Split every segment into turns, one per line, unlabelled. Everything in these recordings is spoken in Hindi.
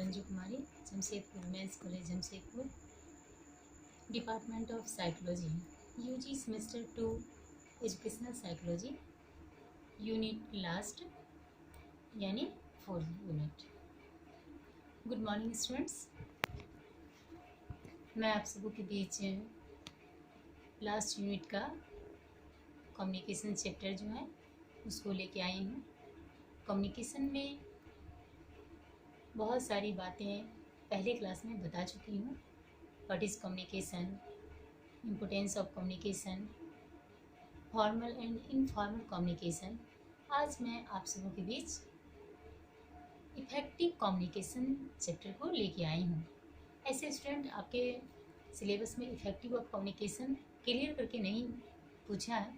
Ranju Kumari, Jamshedpur men's college Jamshedpur, department of psychology, UG semester 2, educational psychology, unit last यानी 4 यूनिट। गुड मॉर्निंग स्टूडेंट्स, मैं आप सबों के बीच लास्ट यूनिट का कम्युनिकेशन चैप्टर जो है उसको लेके आई हूँ। कम्युनिकेशन में बहुत सारी बातें पहले क्लास में बता चुकी हूँ। What is communication, importance of communication, formal and informal communication. आज मैं आप सबों के बीच इफ़ेक्टिव कम्युनिकेशन चैप्टर को लेके आई हूँ। ऐसे स्टूडेंट आपके सिलेबस में इफ़ेक्टिव ऑफ कम्युनिकेशन क्लियर करके नहीं पूछा है,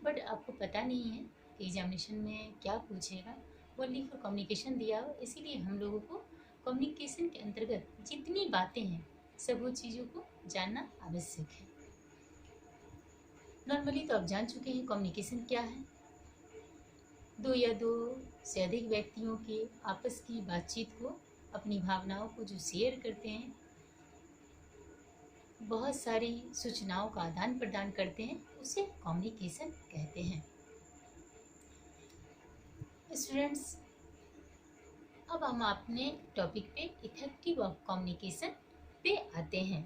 बट आपको पता नहीं है कि एग्जामिनेशन में क्या पूछेगा। ओनली फॉर कम्युनिकेशन दिया हो, इसीलिए हम लोगों को कम्युनिकेशन के अंतर्गत जितनी बातें हैं सब वो चीज़ों को जानना आवश्यक है। नॉर्मली तो आप जान चुके हैं कम्युनिकेशन क्या है। दो या दो से अधिक व्यक्तियों के आपस की बातचीत को, अपनी भावनाओं को जो शेयर करते हैं, बहुत सारी सूचनाओं का आदान प्रदान करते हैं, उसे कम्युनिकेशन कहते हैं। स्टूडेंट्स, अब हम अपने टॉपिक पे इफेक्टिव ऑफ कम्युनिकेशन पे आते हैं।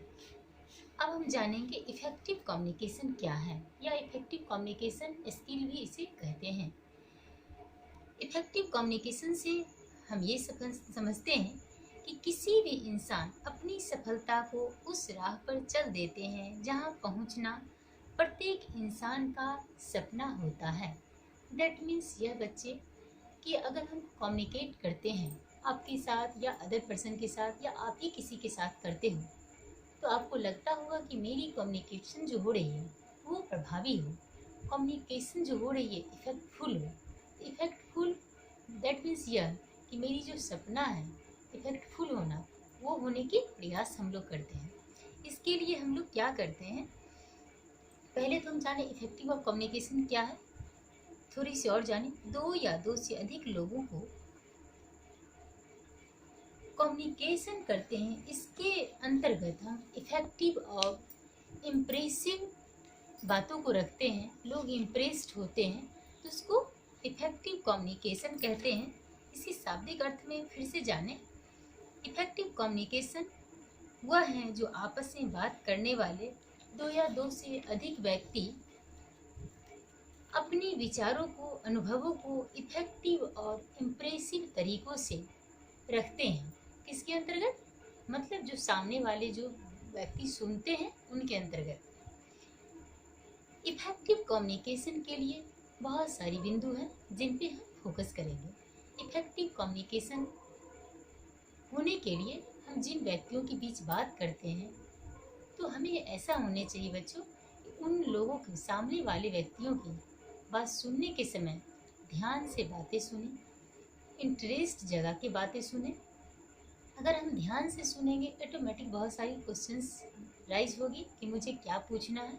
अब हम जानेंगे इफेक्टिव कम्युनिकेशन क्या है, या इफेक्टिव कम्युनिकेशन स्किल भी इसे कहते हैं। इफेक्टिव कम्युनिकेशन से हम ये समझते हैं कि किसी भी इंसान अपनी सफलता को उस राह पर चल देते हैं जहां पहुंचना प्रत्येक इंसान का सपना होता है। दैट मीन्स यह बच्चे कि अगर हम कम्युनिकेट करते हैं आपके साथ या अदर पर्सन के साथ, या आप ही किसी के साथ करते हो, तो आपको लगता होगा कि मेरी कम्युनिकेशन जो हो रही है वो प्रभावी हो, कम्युनिकेशन जो हो रही है इफेक्टफुल हो। इफेक्टफुल दैट मीन्स यह कि मेरी जो सपना है इफेक्टफुल होना, वो होने के प्रयास हम लोग करते हैं। इसके लिए हम लोग क्या करते हैं, पहले तो हम जाने इफेक्टिव ऑफ कम्युनिकेशन क्या है, थोड़ी सी और जाने। दो या दो से अधिक लोगों को कम्युनिकेशन करते हैं, इसके अंतर्गत हम इफेक्टिव और इम्प्रेसिव बातों को रखते हैं, लोग इम्प्रेस्ड होते हैं, तो उसको इफेक्टिव कम्युनिकेशन कहते हैं। इसी शाब्दिक अर्थ में फिर से जाने, इफेक्टिव कम्युनिकेशन वह है जो आपस में बात करने वाले दो या दो से अधिक व्यक्ति अपने विचारों को, अनुभवों को इफेक्टिव और इम्प्रेसिव तरीकों से रखते हैं। किसके अंतर्गत, मतलब जो सामने वाले जो व्यक्ति सुनते हैं उनके अंतर्गत। इफेक्टिव कम्युनिकेशन के लिए बहुत सारी बिंदु हैं जिन पे हम फोकस करेंगे। इफेक्टिव कम्युनिकेशन होने के लिए हम जिन व्यक्तियों के बीच बात करते हैं, तो हमें ऐसा होने चाहिए बच्चों, उन लोगों के, सामने वाले व्यक्तियों की बात सुनने के समय ध्यान से बातें सुने, इंटरेस्ट जगा के बातें सुने। अगर हम ध्यान से सुनेंगे, ऑटोमेटिक बहुत सारी क्वेश्चंस राइज होगी कि मुझे क्या पूछना है,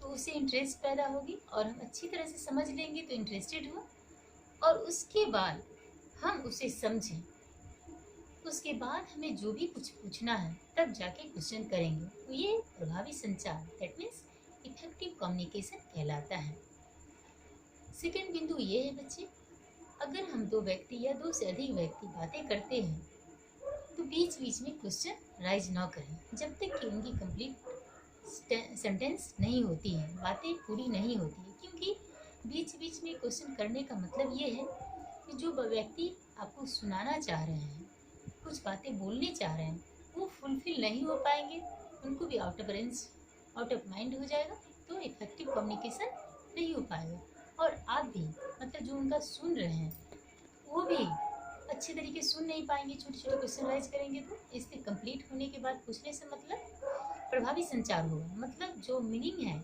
तो उससे इंटरेस्ट पैदा होगी और हम अच्छी तरह से समझ लेंगे तो इंटरेस्टेड हो, और उसके बाद हम उसे समझें। उसके बाद हमें जो भी कुछ पूछना है तब जाके क्वेश्चन करेंगे, तो ये प्रभावी संचार, दैट मीन्स इफेक्टिव कम्युनिकेशन कहलाता है। सेकेंड बिंदु ये है बच्चे, अगर हम दो व्यक्ति या दो से अधिक व्यक्ति बातें करते हैं तो बीच बीच में क्वेश्चन राइज ना करें जब तक कि उनकी कंप्लीट सेंटेंस नहीं होती है, बातें पूरी नहीं होती है। क्योंकि बीच बीच में क्वेश्चन करने का मतलब ये है कि जो व्यक्ति आपको सुनाना चाह रहे हैं, कुछ बातें बोलने चाह रहे हैं, वो फुलफिल नहीं हो पाएंगे, उनको भी out of range, out of mind हो जाएगा, तो इफेक्टिव कम्युनिकेशन नहीं हो पाएगा। और आप भी, मतलब जो उनका सुन रहे हैं वो भी अच्छे तरीके सुन नहीं पाएंगे, छोटे छोटे क्वेश्चन राइज करेंगे, तो इसके कंप्लीट होने के बाद पूछने से मतलब प्रभावी संचार होगा, मतलब जो मीनिंग है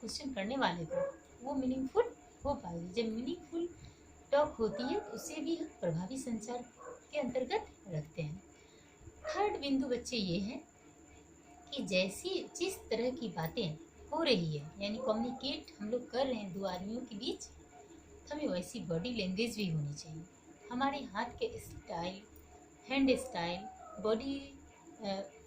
क्वेश्चन करने वाले को वो मीनिंगफुल हो पाएगी। जब मीनिंगफुल टॉक होती है तो उसे भी हम प्रभावी संचार के अंतर्गत रखते हैं। थर्ड बिंदु बच्चे ये है कि जिस तरह की बातें हो रही है, यानी कम्युनिकेट हम लोग कर रहे हैं दो आदमियों के बीच, तो हमें वैसी बॉडी लैंग्वेज भी होनी चाहिए। हमारे हाथ के style, hand style, body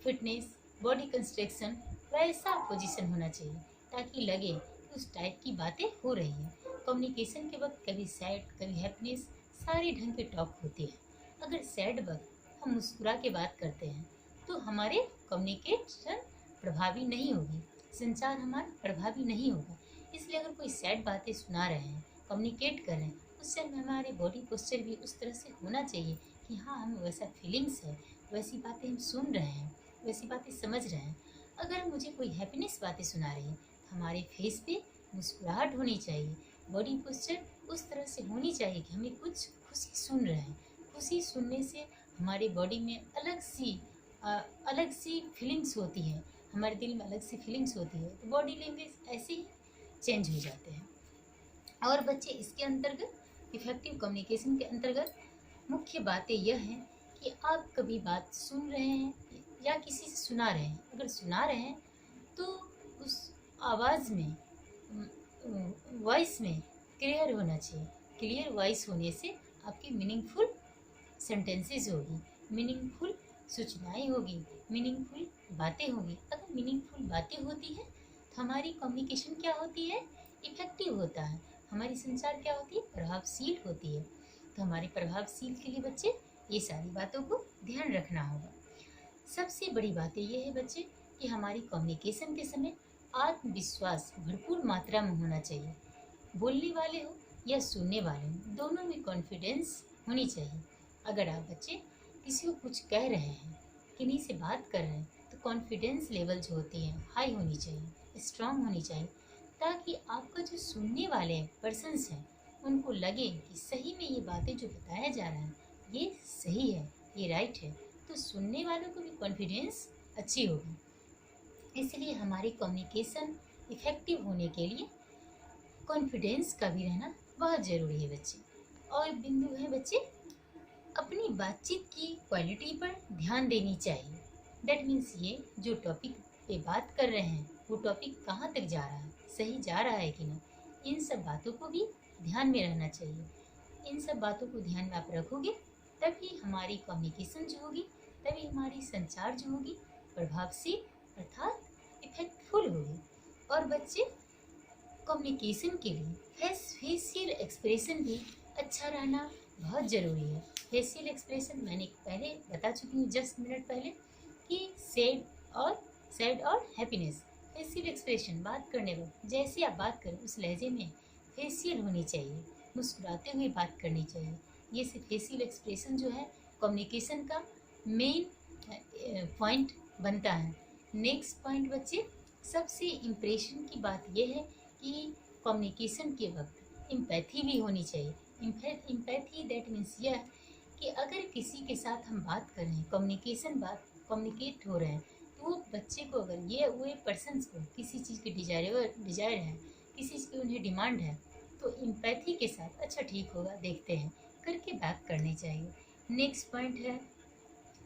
fitness, body construction, वैसा पोजीशन होना चाहिए ताकि लगे कि उस टाइप की बातें हो रही हैं। कम्युनिकेशन के वक्त कभी सैड कभी हैप्पीनेस, सारे ढंग के टॉक होते हैं। अगर सैड वक्त हम मुस्कुरा के बात करते हैं तो हमारे कम्युनिकेशन प्रभावी नहीं होगी, संचार हमारा प्रभावी नहीं होगा। इसलिए अगर कोई सैड बातें सुना रहे हैं, कम्युनिकेट कर रहे हैं, उस समय हमारे बॉडी पोस्चर भी उस तरह से होना चाहिए कि हाँ, हमें वैसा फीलिंग्स है, वैसी बातें हम सुन रहे हैं, वैसी बातें समझ रहे हैं। अगर मुझे कोई हैप्पीनेस बातें सुना रही है तो हमारे फेस पे मुस्कुराहट होनी चाहिए, बॉडी पोस्चर उस तरह से होनी चाहिए कि हमें कुछ खुशी सुन रहे हैं। खुशी सुनने से हमारे बॉडी में अलग सी फीलिंग्स होती है, हमारे दिल में अलग सी फीलिंग्स होती है, तो बॉडी लैंग्वेज ऐसे ही चेंज हो जाते हैं। और बच्चे, इसके अंतर्गत इफेक्टिव कम्युनिकेशन के अंतर्गत मुख्य बातें यह हैं कि आप कभी बात सुन रहे हैं या किसी से सुना रहे हैं। अगर सुना रहे हैं तो उस आवाज़ में, वॉइस में क्लियर होना चाहिए। क्लियर वॉइस होने से आपकी मीनिंगफुल सेंटेंसेस होगी, मीनिंगफुल सूचनाएं होगी, मीनिंगफुल बातें होगी। अगर मीनिंगफुल बातें होती है तो हमारी कम्युनिकेशन क्या होती है, इफेक्टिव होता है। हमारी संचार क्या होती है, प्रभावशील होती है। तो हमारे प्रभावशील के लिए बच्चे ये सारी बातों को ध्यान रखना होगा। सबसे बड़ी बात ये है बच्चे कि हमारी कम्युनिकेशन के समय आत्मविश्वास भरपूर मात्रा में होना चाहिए। बोलने वाले हो या सुनने वाले हो, दोनों में कॉन्फिडेंस होनी चाहिए। अगर आप बच्चे किसी को कुछ कह रहे हैं, किन्हीं से बात कर रहे हैं, तो कॉन्फिडेंस लेवल जो होती है हाई होनी चाहिए, स्ट्रांग होनी चाहिए, ताकि आपका जो सुनने वाले पर्सन्स हैं उनको लगे कि सही में ये बातें जो बताया जा रहा है ये सही है, ये राइट है। तो सुनने वालों को भी कॉन्फिडेंस अच्छी होगी। इसलिए हमारी कम्युनिकेशन इफेक्टिव होने के लिए कॉन्फिडेंस का भी रहना बहुत ज़रूरी है बच्चे। और बिंदु है बच्चे, अपनी बातचीत की क्वालिटी पर ध्यान देनी चाहिए। दैट मीन्स ये जो टॉपिक पे बात कर रहे हैं वो टॉपिक कहाँ तक जा रहा है, सही जा रहा है कि नहीं, इन सब बातों को भी ध्यान में रहना चाहिए। इन सब बातों को ध्यान में आप रखोगे तभी हमारी कम्युनिकेशन जो होगी, तभी हमारी संचार जो होगी प्रभावशील अर्थात इफेक्टफुल होगी। और बच्चे, कम्युनिकेशन के लिए फेशियल एक्सप्रेशन भी अच्छा रहना बहुत ज़रूरी है। फेशियल एक्सप्रेशन मैंने पहले बता चुकी हूँ जस्ट मिनट पहले कि सैड और हैप्पीनेस। फेशियल एक्सप्रेशन बात करने वक्त जैसे आप बात करें उस लहजे में फेशियल होनी चाहिए, मुस्कुराते हुए बात करनी चाहिए। ये से फेशियल एक्सप्रेशन जो है कम्युनिकेशन का मेन पॉइंट बनता है। नेक्स्ट पॉइंट बच्चे, सबसे इम्प्रेशन की बात यह है कि कम्युनिकेशन के वक्त एम्पैथी भी होनी चाहिए। एम्पैथी दैट मीन्स यह कि अगर किसी के साथ हम बात कर रहे हैं, कम्युनिकेट हो रहे हैं, तो वो बच्चे को, अगर वो पर्सन्स को किसी चीज़ की डिजायर है, किसी चीज़ की उन्हें डिमांड है, तो एम्पैथी के साथ अच्छा ठीक होगा, देखते हैं करके बात करनी चाहिए। नेक्स्ट पॉइंट है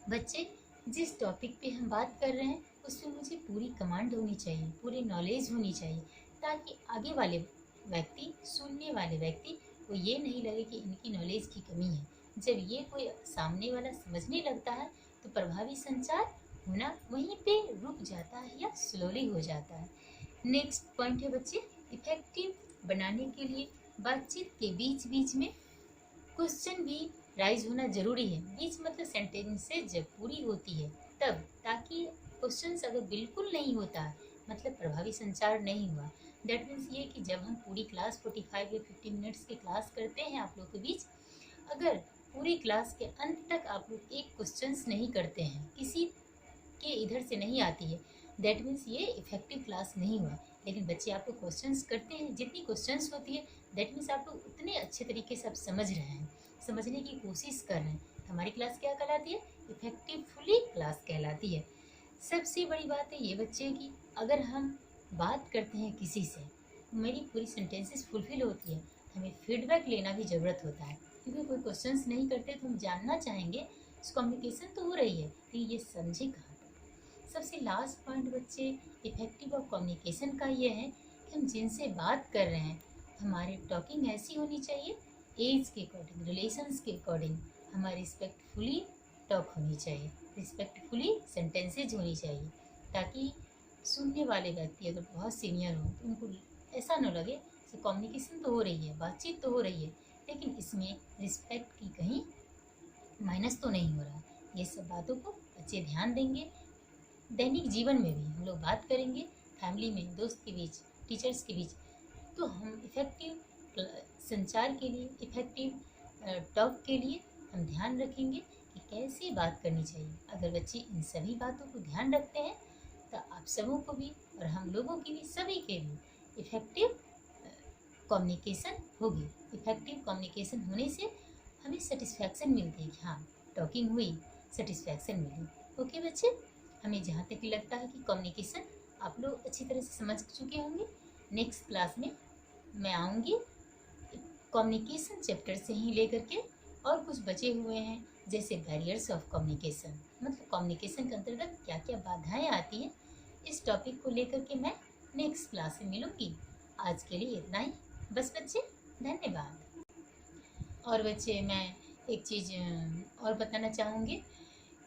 बच्चे, जिस टॉपिक पे हम बात कर रहे हैं उस पर मुझे पूरी कमांड होनी चाहिए, पूरी नॉलेज होनी चाहिए, ताकि आगे वाले व्यक्ति, सुनने वाले व्यक्ति को ये नहीं लगे कि इनकी नॉलेज की कमी है। जब ये कोई सामने वाला समझने लगता है तो प्रभावी संचार होना वहीं पे रुक जाता है या स्लोली हो जाता है। नेक्स्ट पॉइंट है बच्चे, इफेक्टिव बनाने के लिए बातचीत के बीच बीच में क्वेश्चन भी राइज होना जरूरी है। बीच मतलब सेंटेंसेस जब पूरी होती है तब, ताकि क्वेश्चंस अगर बिल्कुल नहीं होता है मतलब प्रभावी संचार नहीं हुआ। दैट मीन्स ये कि जब हम पूरी क्लास 45 या 50 मिनट्स की क्लास करते हैं आप लोग के बीच, अगर पूरी क्लास के अंत तक आप लोग एक क्वेश्चंस नहीं करते हैं, किसी के इधर से नहीं आती है, दैट मीन्स ये इफेक्टिव क्लास नहीं हुआ। लेकिन बच्चे आप लोग क्वेश्चंस करते हैं, जितनी क्वेश्चंस होती है दैट मीन्स आप लोग उतने अच्छे तरीके से आप समझ रहे हैं, समझने की कोशिश कर रहे हैं। हमारी क्लास क्या कहलाती है, इफेक्टिवफुली क्लास कहलाती है। सबसे बड़ी बात है ये बच्चे की, अगर हम बात करते हैं किसी से, मेरी पूरी सेंटेंसेस फुलफिल होती है, हमें फीडबैक लेना भी ज़रूरत होता है, क्योंकि कोई क्वेश्चंस नहीं करते तो हम जानना चाहेंगे कम्युनिकेशन तो हो रही है कि ये समझे कहाँ तक। सबसे लास्ट पॉइंट बच्चे इफेक्टिव ऑफ कम्युनिकेशन का ये है कि हम जिनसे बात कर रहे हैं हमारी टॉकिंग ऐसी होनी चाहिए एज के अकॉर्डिंग, रिलेशंस के अकॉर्डिंग, हमारे रिस्पेक्टफुली टॉक होनी चाहिए, रिस्पेक्टफुली सेंटेंसेज होनी चाहिए, ताकि सुनने वाले व्यक्ति अगर बहुत सीनियर हो तो उनको ऐसा न लगे कि कम्युनिकेशन तो हो रही है, बातचीत तो हो रही है, लेकिन इसमें रिस्पेक्ट की कहीं माइनस तो नहीं हो रहा। ये सब बातों को बच्चे ध्यान देंगे। दैनिक जीवन में भी हम लोग बात करेंगे, फैमिली में, दोस्त के बीच, टीचर्स के बीच, तो हम इफ़ेक्टिव संचार के लिए, इफ़ेक्टिव टॉक के लिए हम ध्यान रखेंगे कि कैसे बात करनी चाहिए। अगर बच्चे इन सभी बातों को ध्यान रखते हैं तो आप सबों को भी और हम लोगों की भी, सभी के भी इफ़ेक्टिव कम्युनिकेशन होगी। इफ़ेक्टिव कम्युनिकेशन होने से हमें सेटिस्फैक्शन मिलती है कि हाँ, टॉकिंग हुई, सेटिस्फैक्शन मिली। ओके बच्चे, हमें जहाँ तक लगता है कि कम्युनिकेशन आप लोग अच्छी तरह से समझ चुके होंगे। नेक्स्ट क्लास में मैं आऊँगी कम्युनिकेशन चैप्टर से ही लेकर के, और कुछ बचे हुए हैं जैसे बैरियर्स ऑफ कम्युनिकेशन, मतलब कम्युनिकेशन के अंतर्गत क्या क्या बाधाएं आती हैं। इस टॉपिक को लेकर के मैं नेक्स्ट क्लास में मिलूँगी। आज के लिए इतना ही बस बच्चे, धन्यवाद। और बच्चे, मैं एक चीज़ और बताना चाहूँगी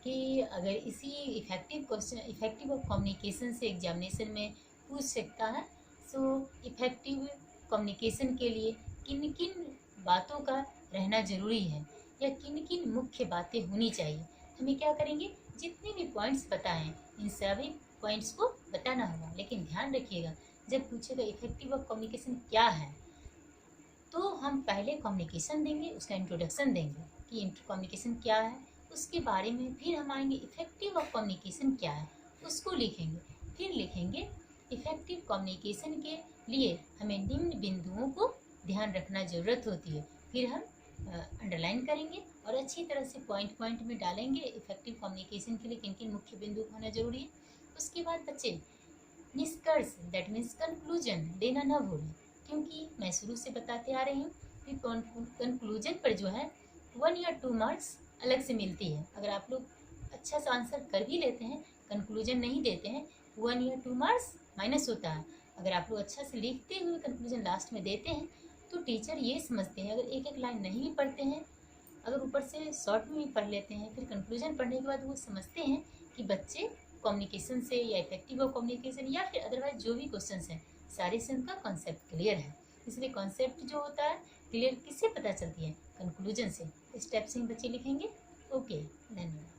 कि अगर इसी effective question, effective of communication से एग्जामिनेशन में पूछ सकता है, सो इफ़ेक्टिव कम्युनिकेशन के लिए किन किन बातों का रहना ज़रूरी है या किन किन मुख्य बातें होनी चाहिए, हमें क्या करेंगे, जितने भी पॉइंट्स बताएं इन सभी पॉइंट्स को बताना होगा। लेकिन ध्यान रखिएगा, जब पूछेगा इफ़ेक्टिव ऑफ कम्युनिकेशन क्या है, तो हम पहले कम्युनिकेशन देंगे, उसका इंट्रोडक्शन देंगे कि कम्युनिकेशन क्या है, उसके बारे में फिर हम आएंगे इफ़ेक्टिव ऑफ कम्युनिकेशन क्या है, उसको लिखेंगे। फिर लिखेंगे इफ़ेक्टिव कम्युनिकेशन के लिए हमें निम्न बिंदुओं को ध्यान रखना ज़रूरत होती है। फिर हम अंडरलाइन करेंगे और अच्छी तरह से पॉइंट पॉइंट में डालेंगे इफ़ेक्टिव कम्युनिकेशन के लिए किन किन मुख्य बिंदु होना जरूरी है। उसके बाद बच्चे निष्कर्ष, दैट मीन्स कंक्लूजन देना ना भूलें, क्योंकि मैं शुरू से बताते आ रही हूँ कि कंक्लूजन पर जो है 1 या 2 मार्क्स अलग से मिलती है। अगर आप लोग अच्छा सा आंसर कर भी लेते हैं, कंक्लूजन नहीं देते हैं, 1 या 2 मार्क्स माइनस होता है। अगर आप लोग अच्छा से लिखते हुए कंक्लूजन लास्ट में देते हैं तो टीचर ये समझते हैं, अगर एक एक लाइन नहीं भी पढ़ते हैं, अगर ऊपर से शॉर्ट में भी पढ़ लेते हैं, फिर कंक्लूजन पढ़ने के बाद वो समझते हैं कि बच्चे कम्युनिकेशन से या इफेक्टिव ऑफ कम्युनिकेशन या फिर अदरवाइज जो भी क्वेश्चंस हैं, सारे से उनका कॉन्सेप्ट क्लियर है। इसलिए कॉन्सेप्ट जो होता है क्लियर किससे पता चलती है, कंक्लूजन से। स्टेप से ही बच्चे लिखेंगे। ओके, धन्यवाद।